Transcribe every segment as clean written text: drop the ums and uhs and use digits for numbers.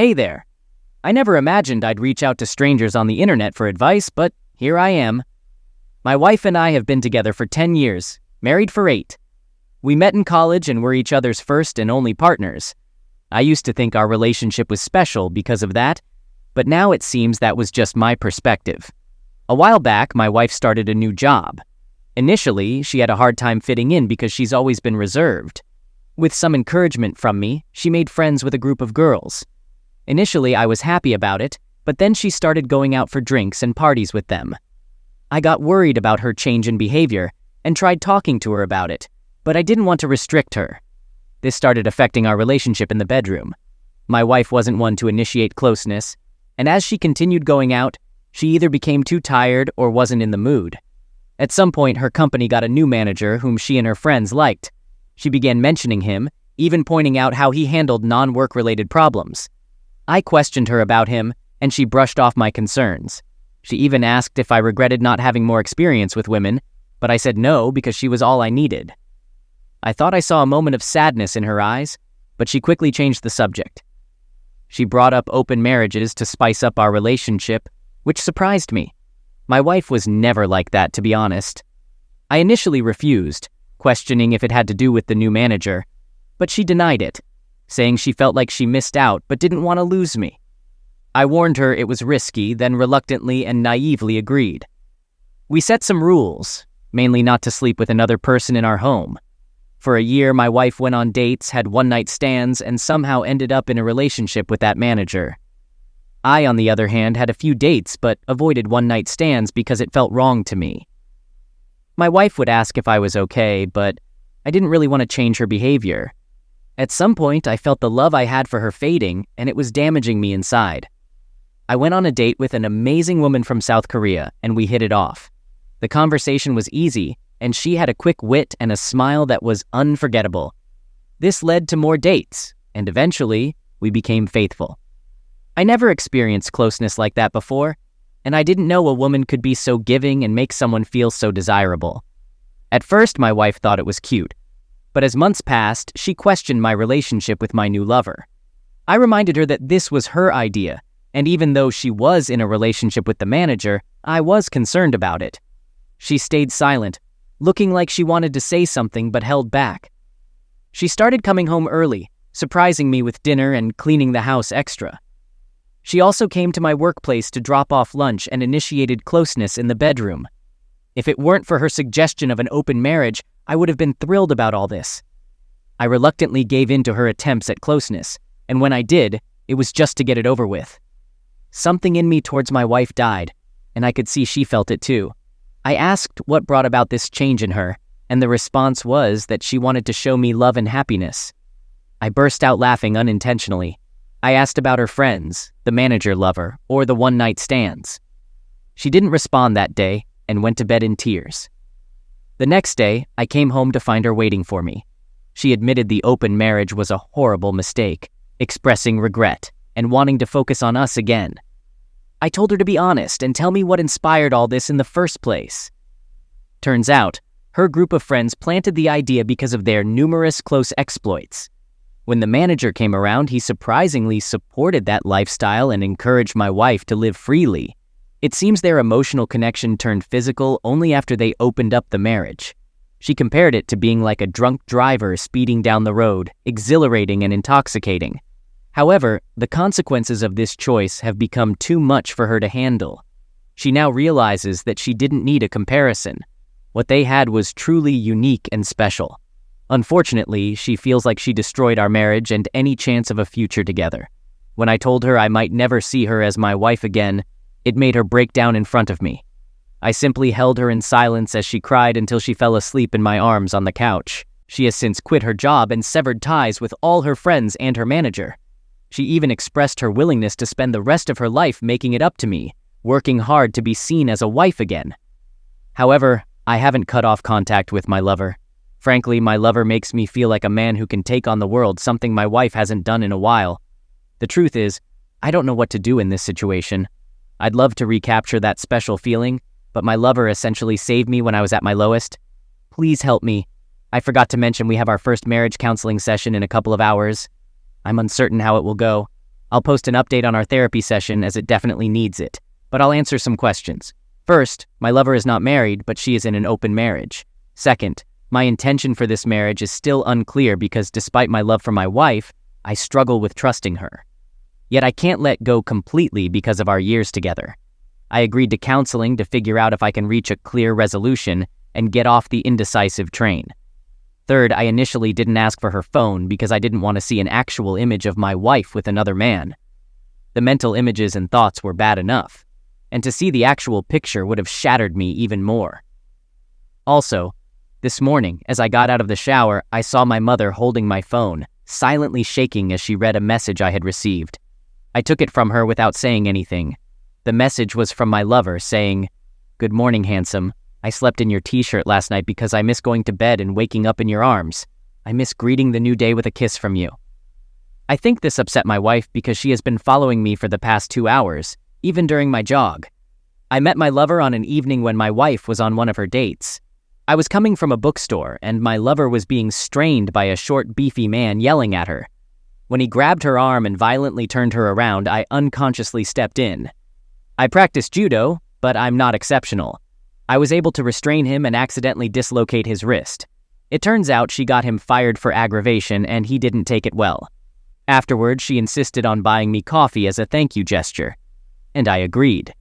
Hey there. I never imagined I'd reach out to strangers on the internet for advice, but here I am. My wife and I have been together for 10 years, married for 8. We met in college and were each other's first and only partners. I used to think our relationship was special because of that, but now it seems that was just my perspective. A while back, my wife started a new job. Initially, she had a hard time fitting in because she's always been reserved. With some encouragement from me, she made friends with a group of girls. Initially, I was happy about it, but then she started going out for drinks and parties with them. I got worried about her change in behavior and tried talking to her about it, but I didn't want to restrict her. This started affecting our relationship in the bedroom. My wife wasn't one to initiate closeness, and as she continued going out, she either became too tired or wasn't in the mood. At some point, her company got a new manager whom she and her friends liked. She began mentioning him, even pointing out how he handled non-work-related problems. I questioned her about him, and she brushed off my concerns. She even asked if I regretted not having more experience with women, but I said no because she was all I needed. I thought I saw a moment of sadness in her eyes, but she quickly changed the subject. She brought up open marriages to spice up our relationship, which surprised me. My wife was never like that, to be honest. I initially refused, questioning if it had to do with the new manager, but she denied it, saying she felt like she missed out but didn't want to lose me. I warned her it was risky, then reluctantly and naively agreed. We set some rules, mainly not to sleep with another person in our home. For a year, my wife went on dates, had one-night stands, and somehow ended up in a relationship with that manager. I, on the other hand, had a few dates but avoided one-night stands because it felt wrong to me. My wife would ask if I was okay, but I didn't really want to change her behavior. At some point, I felt the love I had for her fading, and it was damaging me inside. I went on a date with an amazing woman from South Korea, and we hit it off. The conversation was easy, and she had a quick wit and a smile that was unforgettable. This led to more dates, and eventually, we became faithful. I never experienced closeness like that before, and I didn't know a woman could be so giving and make someone feel so desirable. At first, my wife thought it was cute, but as months passed, she questioned my relationship with my new lover. I reminded her that this was her idea, and even though she was in a relationship with the manager, I was concerned about it. She stayed silent, looking like she wanted to say something but held back. She started coming home early, surprising me with dinner and cleaning the house extra. She also came to my workplace to drop off lunch and initiated closeness in the bedroom. If it weren't for her suggestion of an open marriage, I would have been thrilled about all this. I reluctantly gave in to her attempts at closeness, and when I did, it was just to get it over with. Something in me towards my wife died, and I could see she felt it too. I asked what brought about this change in her, and the response was that she wanted to show me love and happiness. I burst out laughing unintentionally. I asked about her friends, the manager lover, or the one-night stands. She didn't respond that day and went to bed in tears. The next day, I came home to find her waiting for me. She admitted the open marriage was a horrible mistake, expressing regret and wanting to focus on us again. I told her to be honest and tell me what inspired all this in the first place. Turns out, her group of friends planted the idea because of their numerous close exploits. When the manager came around, he surprisingly supported that lifestyle and encouraged my wife to live freely. It seems their emotional connection turned physical only after they opened up the marriage. She compared it to being like a drunk driver speeding down the road, exhilarating and intoxicating. However, the consequences of this choice have become too much for her to handle. She now realizes that she didn't need a comparison. What they had was truly unique and special. Unfortunately, she feels like she destroyed our marriage and any chance of a future together. When I told her I might never see her as my wife again, it made her break down in front of me. I simply held her in silence as she cried until she fell asleep in my arms on the couch. She has since quit her job and severed ties with all her friends and her manager. She even expressed her willingness to spend the rest of her life making it up to me, working hard to be seen as a wife again. However, I haven't cut off contact with my lover. Frankly, my lover makes me feel like a man who can take on the world, something my wife hasn't done in a while. The truth is, I don't know what to do in this situation. I'd love to recapture that special feeling, but my lover essentially saved me when I was at my lowest. Please help me. I forgot to mention we have our first marriage counseling session in a couple of hours. I'm uncertain how it will go. I'll post an update on our therapy session as it definitely needs it, but I'll answer some questions. First, my lover is not married, but she is in an open marriage. Second, my intention for this marriage is still unclear because despite my love for my wife, I struggle with trusting her. Yet I can't let go completely because of our years together. I agreed to counseling to figure out if I can reach a clear resolution and get off the indecisive train. Third, I initially didn't ask for her phone because I didn't want to see an actual image of my wife with another man. The mental images and thoughts were bad enough, and to see the actual picture would have shattered me even more. Also, this morning, as I got out of the shower, I saw my mother holding my phone, silently shaking as she read a message I had received. I took it from her without saying anything. The message was from my lover saying, "Good morning, handsome. I slept in your t-shirt last night because I miss going to bed and waking up in your arms. I miss greeting the new day with a kiss from you." I think this upset my wife because she has been following me for the past 2 hours, even during my jog. I met my lover on an evening when my wife was on one of her dates. I was coming from a bookstore, and my lover was being strained by a short, beefy man yelling at her. When he grabbed her arm and violently turned her around, I unconsciously stepped in. I practiced judo, but I'm not exceptional. I was able to restrain him and accidentally dislocate his wrist. It turns out she got him fired for aggravation, and he didn't take it well. Afterward, she insisted on buying me coffee as a thank you gesture, and I agreed.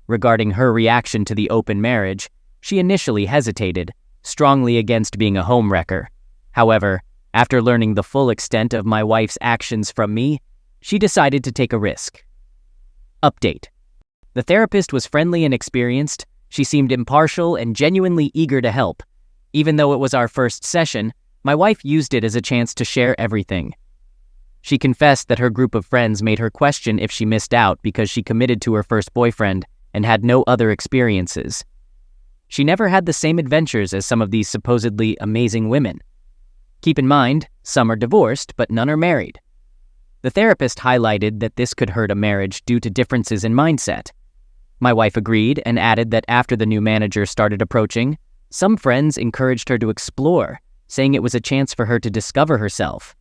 Regarding her reaction to the open marriage, she initially hesitated, strongly against being a homewrecker. However, after learning the full extent of my wife's actions from me, she decided to take a risk. Update. The therapist was friendly and experienced. She seemed impartial and genuinely eager to help. Even though it was our first session, my wife used it as a chance to share everything. She confessed that her group of friends made her question if she missed out because she committed to her first boyfriend and had no other experiences. She never had the same adventures as some of these supposedly amazing women. Keep in mind, some are divorced, but none are married. The therapist highlighted that this could hurt a marriage due to differences in mindset. My wife agreed and added that after the new manager started approaching, some friends encouraged her to explore, saying it was a chance for her to discover herself.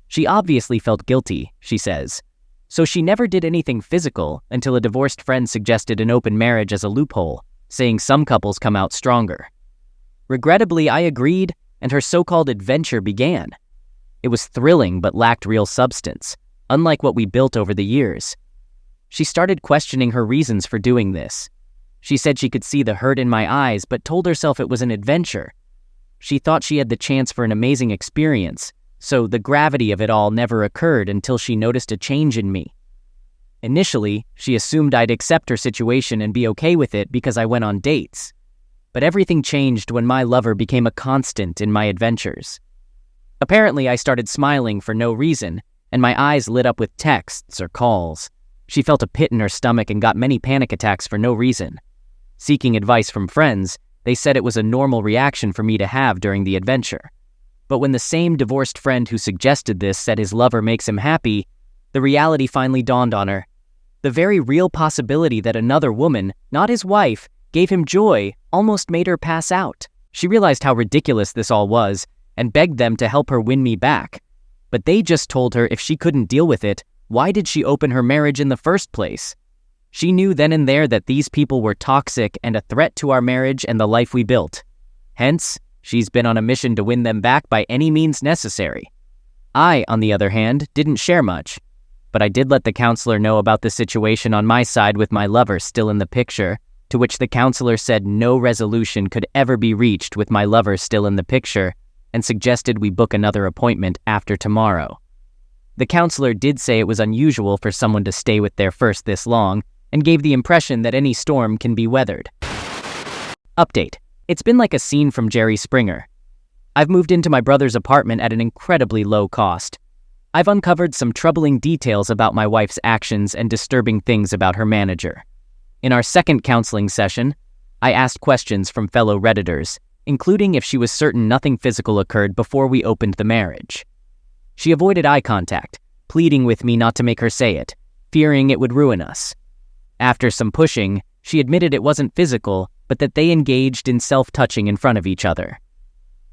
She obviously felt guilty, she says. So she never did anything physical until a divorced friend suggested an open marriage as a loophole, saying some couples come out stronger. Regrettably, I agreed, and her so-called adventure began. It was thrilling but lacked real substance, unlike what we built over the years. She started questioning her reasons for doing this. She said she could see the hurt in my eyes, but told herself it was an adventure. She thought she had the chance for an amazing experience, so the gravity of it all never occurred until she noticed a change in me. Initially, she assumed I'd accept her situation and be okay with it because I went on dates. But everything changed when my lover became a constant in my adventures. Apparently, I started smiling for no reason, and my eyes lit up with texts or calls. She felt a pit in her stomach and got many panic attacks for no reason. Seeking advice from friends, they said it was a normal reaction for me to have during the adventure. But when the same divorced friend who suggested this said his lover makes him happy, the reality finally dawned on her. The very real possibility that another woman, not his wife, gave him joy almost made her pass out. She realized how ridiculous this all was and begged them to help her win me back. But they just told her if she couldn't deal with it, why did she open her marriage in the first place? She knew then and there that these people were toxic and a threat to our marriage and the life we built. Hence, she's been on a mission to win them back by any means necessary. I, on the other hand, didn't share much, but I did let the counselor know about the situation on my side with my lover still in the picture, to which the counselor said no resolution could ever be reached with my lover still in the picture, and suggested we book another appointment after tomorrow. The counselor did say it was unusual for someone to stay with their first this long, and gave the impression that any storm can be weathered. Update. It's been like a scene from Jerry Springer. I've moved into my brother's apartment at an incredibly low cost. I've uncovered some troubling details about my wife's actions and disturbing things about her manager. In our second counseling session, I asked questions from fellow Redditors, including if she was certain nothing physical occurred before we opened the marriage. She avoided eye contact, pleading with me not to make her say it, fearing it would ruin us. After some pushing, she admitted it wasn't physical, but that they engaged in self-touching in front of each other.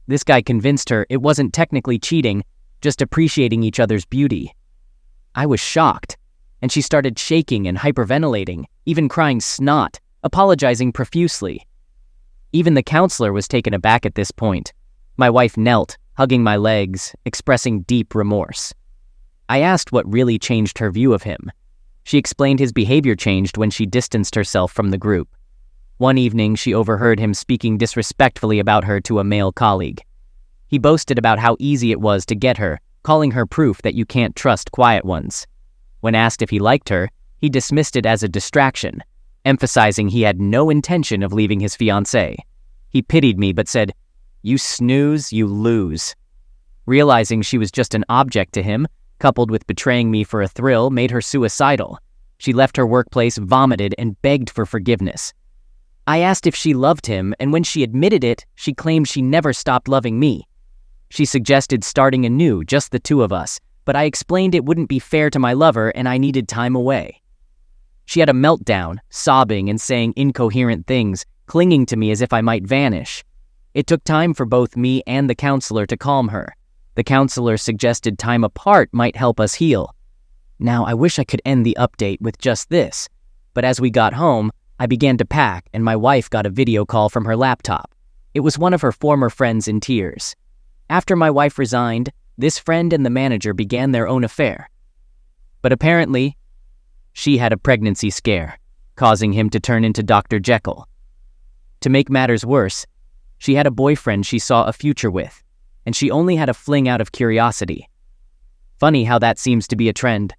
This guy convinced her it wasn't technically cheating, just appreciating each other's beauty. I was shocked. and she started shaking and hyperventilating, even crying snot, apologizing profusely. Even the counselor was taken aback at this point. My wife knelt, hugging my legs, expressing deep remorse. I asked what really changed her view of him. She explained his behavior changed when she distanced herself from the group. One evening, she overheard him speaking disrespectfully about her to a male colleague. He boasted about how easy it was to get her, calling her proof that you can't trust quiet ones. When asked if he liked her, he dismissed it as a distraction, emphasizing he had no intention of leaving his fiancée. He pitied me but said, "You snooze, you lose." Realizing she was just an object to him, coupled with betraying me for a thrill, made her suicidal. She left her workplace, vomited, and begged for forgiveness. I asked if she loved him, and when she admitted it, she claimed she never stopped loving me. She suggested starting anew, just the two of us, but I explained it wouldn't be fair to my lover and I needed time away. She had a meltdown, sobbing and saying incoherent things, clinging to me as if I might vanish. It took time for both me and the counselor to calm her. The counselor suggested time apart might help us heal. Now, I wish I could end the update with just this, but as we got home, I began to pack and my wife got a video call from her laptop. It was one of her former friends in tears. After my wife resigned, this friend and the manager began their own affair. But apparently, she had a pregnancy scare, causing him to turn into Dr. Jekyll. To make matters worse, she had a boyfriend she saw a future with, and she only had a fling out of curiosity. Funny how that seems to be a trend.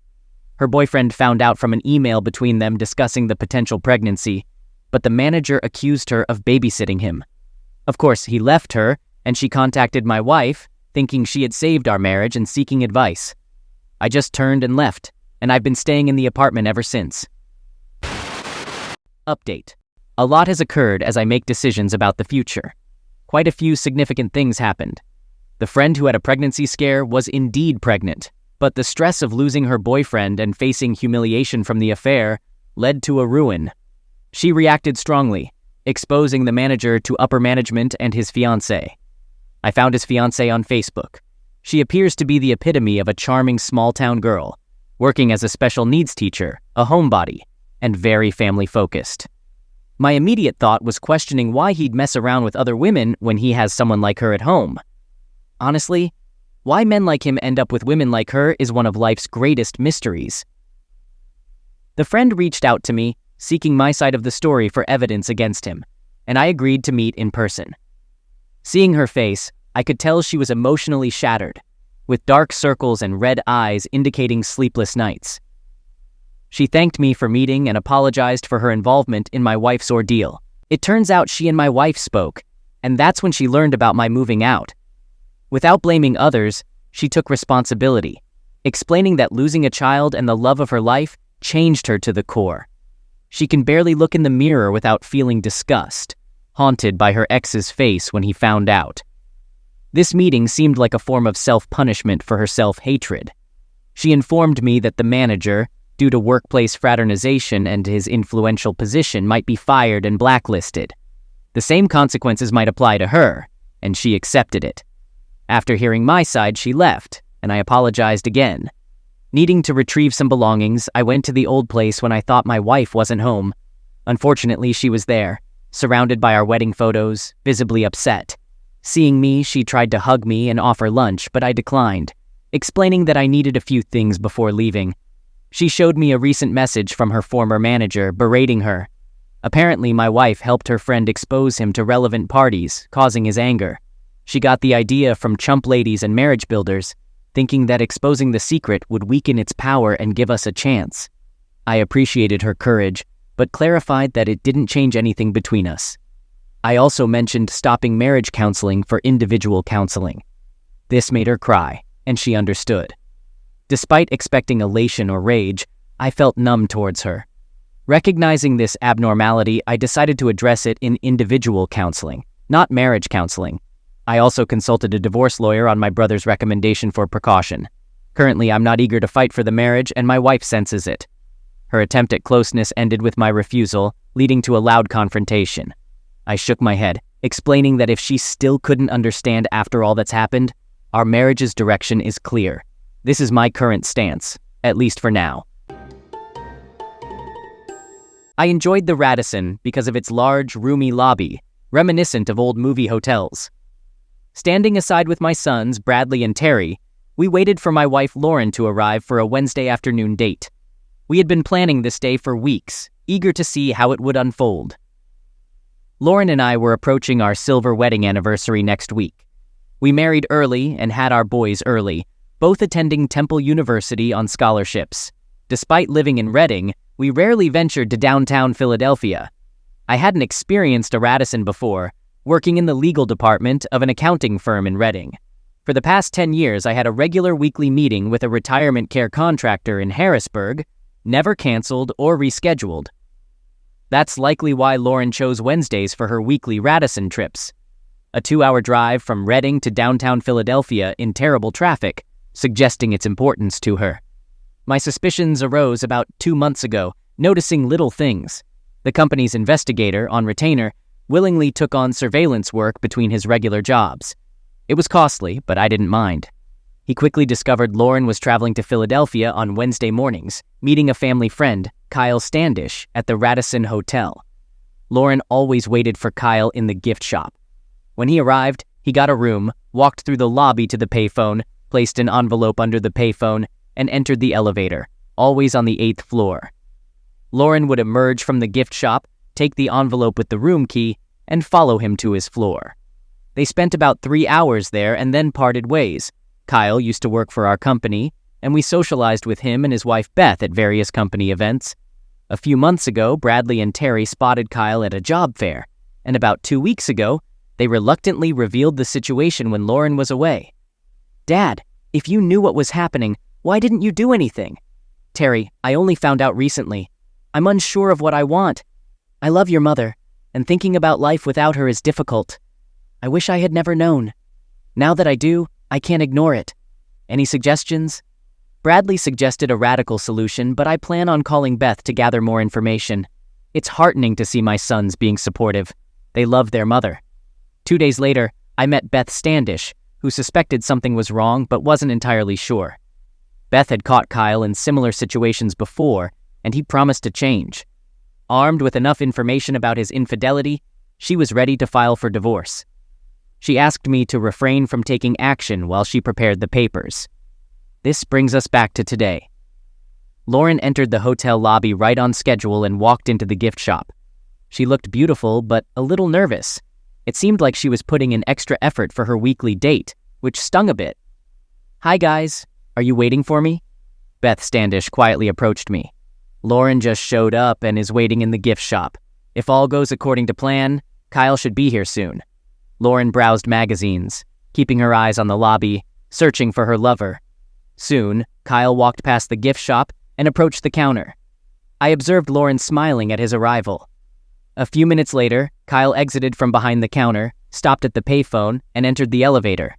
Her boyfriend found out from an email between them discussing the potential pregnancy, but the manager accused her of babysitting him. Of course, he left her, and she contacted my wife, thinking she had saved our marriage and seeking advice. I just turned and left, and I've been staying in the apartment ever since. Update. A lot has occurred as I make decisions about the future. Quite a few significant things happened. The friend who had a pregnancy scare was indeed pregnant, but the stress of losing her boyfriend and facing humiliation from the affair led to a ruin. She reacted strongly, exposing the manager to upper management and his fiancée. I found his fiancée on Facebook. She appears to be the epitome of a charming small-town girl, working as a special needs teacher, a homebody, and very family-focused. My immediate thought was questioning why he'd mess around with other women when he has someone like her at home. Honestly, why men like him end up with women like her is one of life's greatest mysteries. The friend reached out to me, seeking my side of the story for evidence against him, and I agreed to meet in person. Seeing her face, I could tell she was emotionally shattered, with dark circles and red eyes indicating sleepless nights. She thanked me for meeting and apologized for her involvement in my wife's ordeal. It turns out she and my wife spoke, and that's when she learned about my moving out. Without blaming others, she took responsibility, explaining that losing a child and the love of her life changed her to the core. She can barely look in the mirror without feeling disgust, haunted by her ex's face when he found out. This meeting seemed like a form of self-punishment for her self-hatred. She informed me that the manager, due to workplace fraternization and his influential position, might be fired and blacklisted. The same consequences might apply to her, and she accepted it. After hearing my side, she left, and I apologized again. Needing to retrieve some belongings, I went to the old place when I thought my wife wasn't home. Unfortunately, she was there, surrounded by our wedding photos, visibly upset. Seeing me, she tried to hug me and offer lunch, but I declined, explaining that I needed a few things before leaving. She showed me a recent message from her former manager, berating her. Apparently, my wife helped her friend expose him to relevant parties, causing his anger. She got the idea from chump ladies and marriage builders, thinking that exposing the secret would weaken its power and give us a chance. I appreciated her courage, but clarified that it didn't change anything between us. I also mentioned stopping marriage counseling for individual counseling. This made her cry, and she understood. Despite expecting elation or rage, I felt numb towards her. Recognizing this abnormality, I decided to address it in individual counseling, not marriage counseling. I also consulted a divorce lawyer on my brother's recommendation for precaution. Currently, I'm not eager to fight for the marriage, and my wife senses it. Her attempt at closeness ended with my refusal, leading to a loud confrontation. I shook my head, explaining that if she still couldn't understand after all that's happened, our marriage's direction is clear. This is my current stance, at least for now. I enjoyed the Radisson because of its large, roomy lobby, reminiscent of old movie hotels. Standing aside with my sons, Bradley and Terry, we waited for my wife Lauren to arrive for a Wednesday afternoon date. We had been planning this day for weeks, eager to see how it would unfold. Lauren and I were approaching our silver wedding anniversary next week. We married early and had our boys early, both attending Temple University on scholarships. Despite living in Reading, we rarely ventured to downtown Philadelphia. I hadn't experienced a Radisson before, working in the legal department of an accounting firm in Reading. For the past 10 years, I had a regular weekly meeting with a retirement care contractor in Harrisburg, never canceled or rescheduled. That's likely why Lauren chose Wednesdays for her weekly Radisson trips. A 2-hour drive from Reading to downtown Philadelphia in terrible traffic, suggesting its importance to her. My suspicions arose about 2 months ago, noticing little things. The company's investigator, on retainer, willingly took on surveillance work between his regular jobs. It was costly, but I didn't mind. He quickly discovered Lauren was traveling to Philadelphia on Wednesday mornings, meeting a family friend, Kyle Standish, at the Radisson Hotel. Lauren always waited for Kyle in the gift shop. When he arrived, he got a room, walked through the lobby to the payphone, placed an envelope under the payphone, and entered the elevator, always on the 8th floor. Lauren would emerge from the gift shop, take the envelope with the room key, and follow him to his floor. They spent about 3 hours there and then parted ways. Kyle used to work for our company, and we socialized with him and his wife Beth at various company events. A few months ago, Bradley and Terry spotted Kyle at a job fair, and about 2 weeks ago, they reluctantly revealed the situation when Lauren was away. "Dad, if you knew what was happening, why didn't you do anything?" "Terry, I only found out recently. I'm unsure of what I want. I love your mother, and thinking about life without her is difficult. I wish I had never known. Now that I do, I can't ignore it. Any suggestions?" Bradley suggested a radical solution, but I plan on calling Beth to gather more information. It's heartening to see my sons being supportive. They love their mother. 2 days later, I met Beth Standish, who suspected something was wrong but wasn't entirely sure. Beth had caught Kyle in similar situations before, and he promised to change. Armed with enough information about his infidelity, she was ready to file for divorce. She asked me to refrain from taking action while she prepared the papers. This brings us back to today. Lauren entered the hotel lobby right on schedule and walked into the gift shop. She looked beautiful, but a little nervous. It seemed like she was putting in extra effort for her weekly date, which stung a bit. "Hi guys, are you waiting for me?" Beth Standish quietly approached me. "Lauren just showed up and is waiting in the gift shop. If all goes according to plan, Kyle should be here soon." Lauren browsed magazines, keeping her eyes on the lobby, searching for her lover. Soon, Kyle walked past the gift shop and approached the counter. I observed Lauren smiling at his arrival. A few minutes later, Kyle exited from behind the counter, stopped at the payphone, and entered the elevator.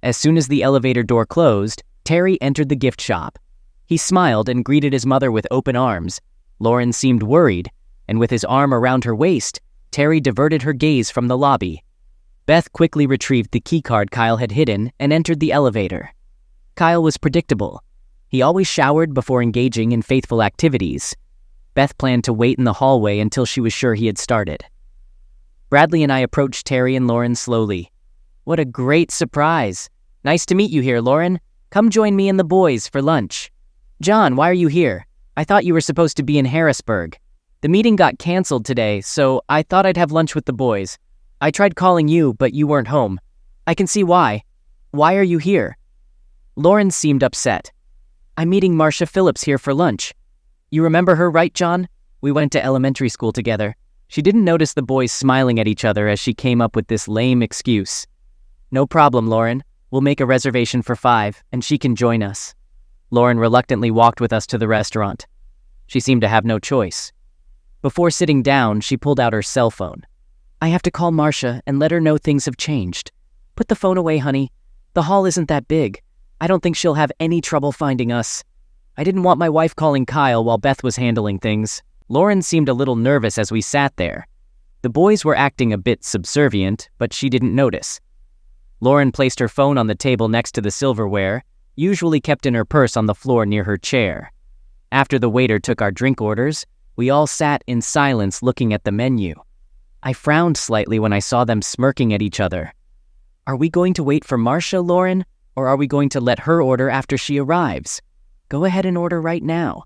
As soon as the elevator door closed, Terry entered the gift shop. He smiled and greeted his mother with open arms. Lauren seemed worried, and with his arm around her waist, Terry diverted her gaze from the lobby. Beth quickly retrieved the keycard Kyle had hidden and entered the elevator. Kyle was predictable. He always showered before engaging in faithful activities. Beth planned to wait in the hallway until she was sure he had started. Bradley and I approached Terry and Lauren slowly. "What a great surprise. Nice to meet you here, Lauren. Come join me and the boys for lunch." "John, why are you here? I thought you were supposed to be in Harrisburg. The meeting got canceled today, so I thought I'd have lunch with the boys. I tried calling you, but you weren't home. I can see why. Why are you here?" Lauren seemed upset. "I'm meeting Marcia Phillips here for lunch. You remember her, right, John? We went to elementary school together." She didn't notice the boys smiling at each other as she came up with this lame excuse. "No problem, Lauren. We'll make a reservation for 5, and she can join us." Lauren reluctantly walked with us to the restaurant. She seemed to have no choice. Before sitting down, she pulled out her cell phone. "I have to call Marcia and let her know things have changed. Put the phone away, honey. The hall isn't that big. I don't think she'll have any trouble finding us. I didn't want my wife calling Kyle while Beth was handling things." Lauren seemed a little nervous as we sat there. The boys were acting a bit subservient, but she didn't notice. Lauren placed her phone on the table next to the silverware, usually kept in her purse on the floor near her chair. After the waiter took our drink orders, We all sat in silence looking at the menu. I frowned slightly when I saw them smirking at each other. Are we going to wait for Marcia, Lauren, or are we going to let her order after she arrives? Go ahead and order right now.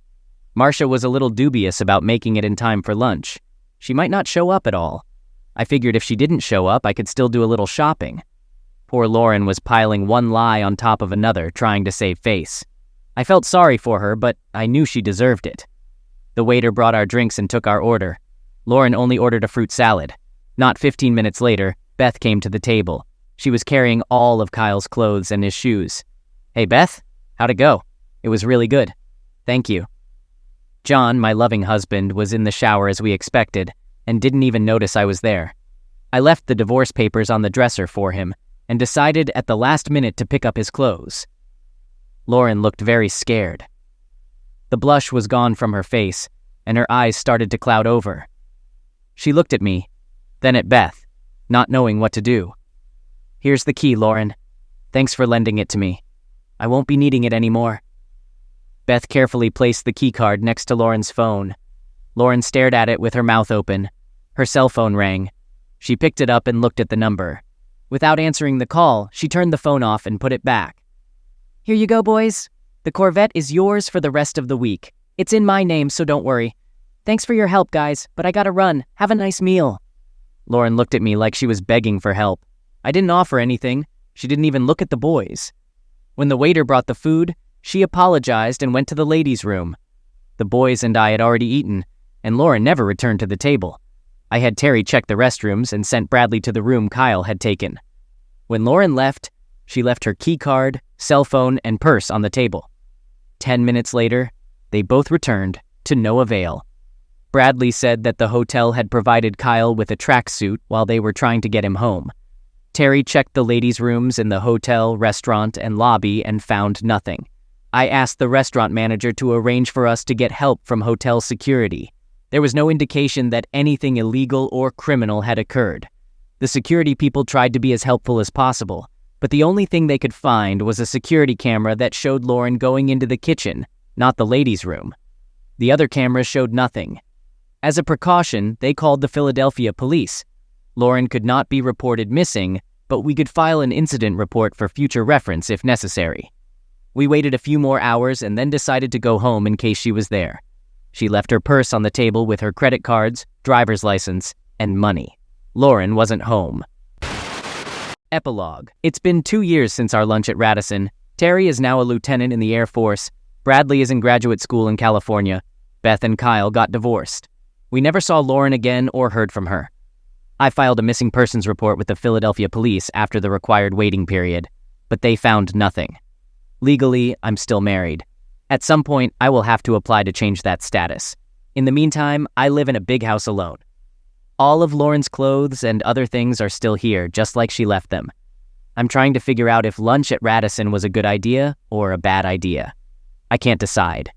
Marcia was a little dubious about making it in time for lunch. She might not show up at all. I figured if she didn't show up, I could still do a little shopping. Poor Lauren was piling one lie on top of another, trying to save face. I felt sorry for her, but I knew she deserved it. The waiter brought our drinks and took our order. Lauren only ordered a fruit salad. Not 15 minutes later, Beth came to the table. She was carrying all of Kyle's clothes and his shoes. Hey, Beth, how'd it go? It was really good. Thank you. John, my loving husband, was in the shower as we expected, and didn't even notice I was there. I left the divorce papers on the dresser for him, and decided at the last minute to pick up his clothes. Lauren looked very scared. The blush was gone from her face, and her eyes started to cloud over. She looked at me, then at Beth, not knowing what to do. Here's the key, Lauren. Thanks for lending it to me. I won't be needing it anymore. Beth carefully placed the keycard next to Lauren's phone. Lauren stared at it with her mouth open. Her cell phone rang. She picked it up and looked at the number. Without answering the call, she turned the phone off and put it back. Here you go, boys. The Corvette is yours for the rest of the week. It's in my name, so don't worry. Thanks for your help, guys, but I gotta run. Have a nice meal. Lauren looked at me like she was begging for help. I didn't offer anything. She didn't even look at the boys. When the waiter brought the food, she apologized and went to the ladies' room. The boys and I had already eaten, and Lauren never returned to the table. I had Terry check the restrooms and sent Bradley to the room Kyle had taken. When Lauren left, she left her key card, cell phone, and purse on the table. 10 minutes later, they both returned, to no avail. Bradley said that the hotel had provided Kyle with a tracksuit while they were trying to get him home. Terry checked the ladies' rooms in the hotel, restaurant, and lobby and found nothing. I asked the restaurant manager to arrange for us to get help from hotel security. There was no indication that anything illegal or criminal had occurred. The security people tried to be as helpful as possible, but the only thing they could find was a security camera that showed Lauren going into the kitchen, not the ladies' room. The other cameras showed nothing. As a precaution, they called the Philadelphia police. Lauren could not be reported missing, but we could file an incident report for future reference if necessary. We waited a few more hours and then decided to go home in case she was there. She left her purse on the table with her credit cards, driver's license, and money. Lauren wasn't home. Epilogue. It's been 2 years since our lunch at Radisson. Terry is now a lieutenant in the Air Force. Bradley is in graduate school in California. Beth and Kyle got divorced. We never saw Lauren again or heard from her. I filed a missing persons report with the Philadelphia police after the required waiting period, but they found nothing. Legally, I'm still married. At some point, I will have to apply to change that status. In the meantime, I live in a big house alone. All of Lauren's clothes and other things are still here, just like she left them. I'm trying to figure out if lunch at Radisson was a good idea or a bad idea. I can't decide.